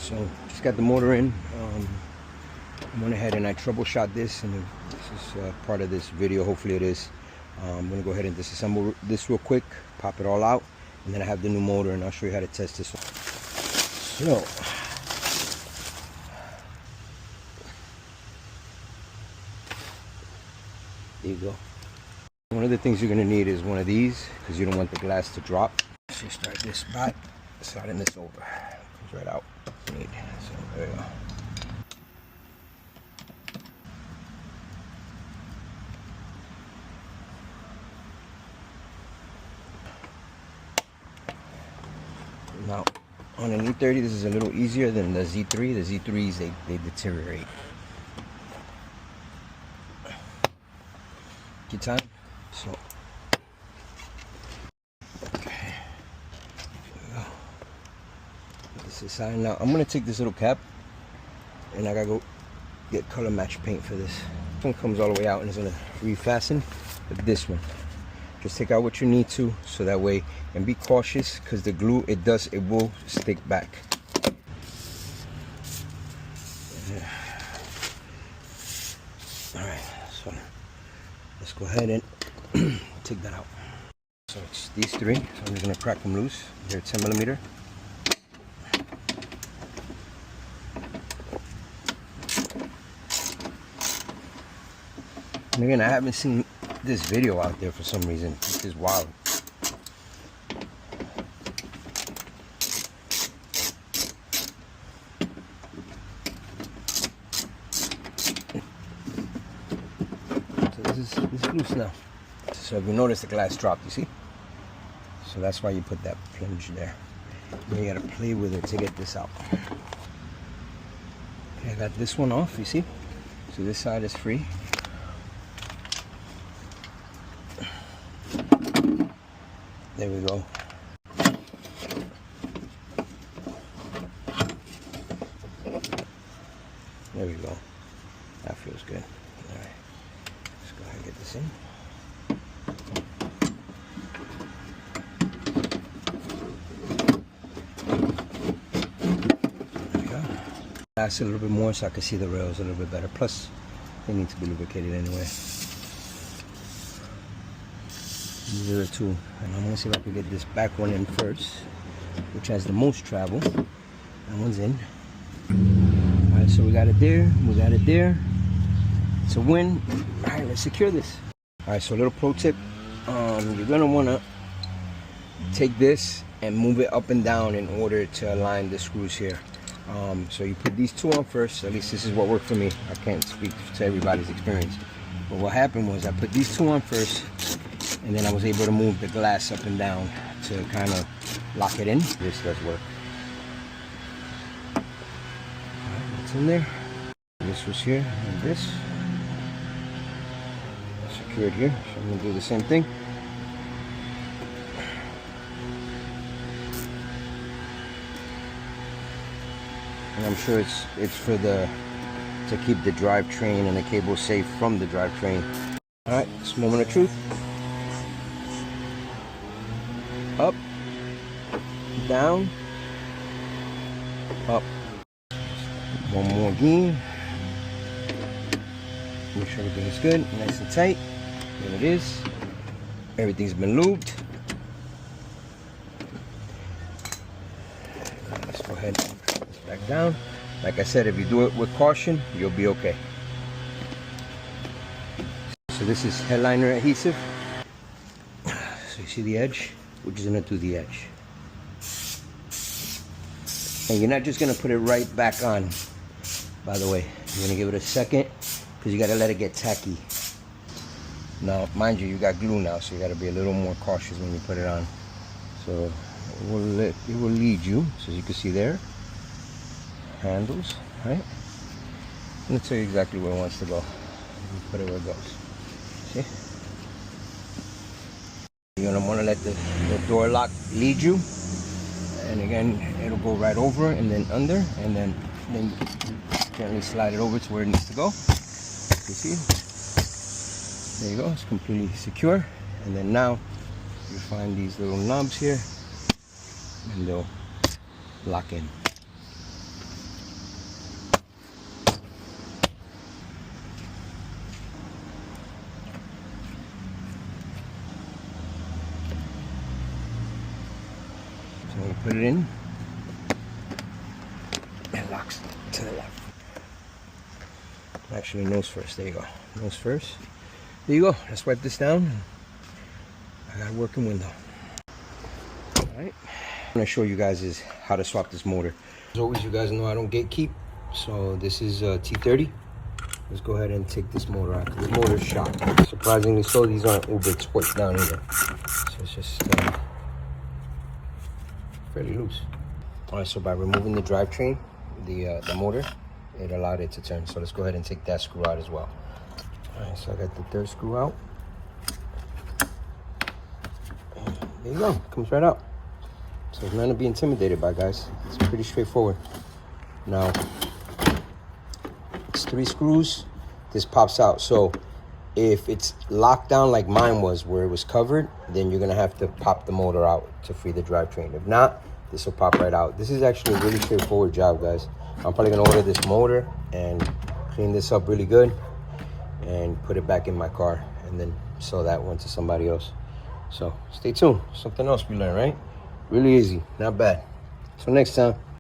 So just got the motor in. I went ahead and I troubleshot this, and this is part of this video. Hopefully it is. I'm gonna go ahead and disassemble this real quick, pop it all out, and then I have the new motor, and I'll show you how to test this one. So there you go. One of the things you're gonna need is one of these, because you don't want the glass to drop. So you start this back, sliding this over, comes right out. So there you go. Now, on an E30, this is a little easier than the Z3. The Z3s, they deteriorate. Get time. So, okay. Here we go. Put this aside. Now, I'm going to take this little cap, and I got to go get color match paint for this. This one comes all the way out, and it's going to refasten with this one. Just take out what you need to, so that way, and be cautious, because the glue, it will stick back. Yeah. All right, so let's go ahead and take that out. So it's these three, so I'm just gonna crack them loose. They're 10mm. And again, I haven't seen this video out there for some reason. This is wild. So this is loose now. So if you notice, the glass dropped, you see? So that's why you put that plunge there. Then you gotta play with it to get this out. Okay, I got this one off, you see? So this side is free. There we go. There we go. That feels good. All right. Let's go ahead and get this in. There we go. Glass a little bit more so I can see the rails a little bit better. Plus, they need to be lubricated anyway. These are the two, and I'm gonna see if I can get this back one in first, which has the most travel. That one's in. All right, so we got it there, we got it there. It's a win. All right, let's secure this. All right, so a little pro tip: you're gonna wanna take this and move it up and down in order to align the screws here. So you put these two on first. At least this is what worked for me. I can't speak to everybody's experience, but what happened was I put these two on first, and then I was able to move the glass up and down to kind of lock it in. This does work. Alright, what's in there? This was here, and this. Secured here, so I'm going to do the same thing. And I'm sure it's for to keep the drivetrain and the cable safe from the drivetrain. Alright, this moment of truth. Up, down, up. One more again. Make sure everything is good, nice and tight. There it is. Everything's been lubed. Let's go ahead and put this back down. Like I said, if you do it with caution, you'll be okay. So this is headliner adhesive. So you see the edge? We're just gonna do the edge. And you're not just gonna put it right back on, by the way. You're gonna give it a second, because you gotta let it get tacky. Now, mind you got glue now, so you gotta be a little more cautious when you put it on. So it will lead you, so as you can see there, handles, right? I'm gonna tell you exactly where it wants to go. You put it where it goes. See? You're gonna want to let the door lock lead you, and again it'll go right over and then under, and then gently slide it over to where it needs to go. You see? There you go. It's completely secure. And then now you find these little knobs here, and they'll lock in. put it in. It locks to the left. Actually, nose first. There you go. Nose first. There you go. Let's wipe this down. I got a working window. Alright. What I'm going to show you guys is how to swap this motor. As always, you guys know I don't gatekeep. So this is T30. Let's go ahead and take this motor out. This motor is shot. Surprisingly so, these aren't uber sports down either. So it's just fairly loose. Alright, so by removing the drivetrain, the motor, it allowed it to turn. So let's go ahead and take that screw out as well. Alright, so I got the third screw out. And there you go, comes right out. So it's nothing to be intimidated by, guys. It's pretty straightforward. Now, it's 3 screws. This pops out. So if it's locked down like mine was, where it was covered, then you're gonna have to pop the motor out to free the drivetrain. If not, this will pop right out. This is actually a really straightforward job, guys. I'm probably gonna order this motor and clean this up really good and put it back in my car and then sell that one to somebody else. So stay tuned. Something else we learned, right? Really easy, not bad. So next time.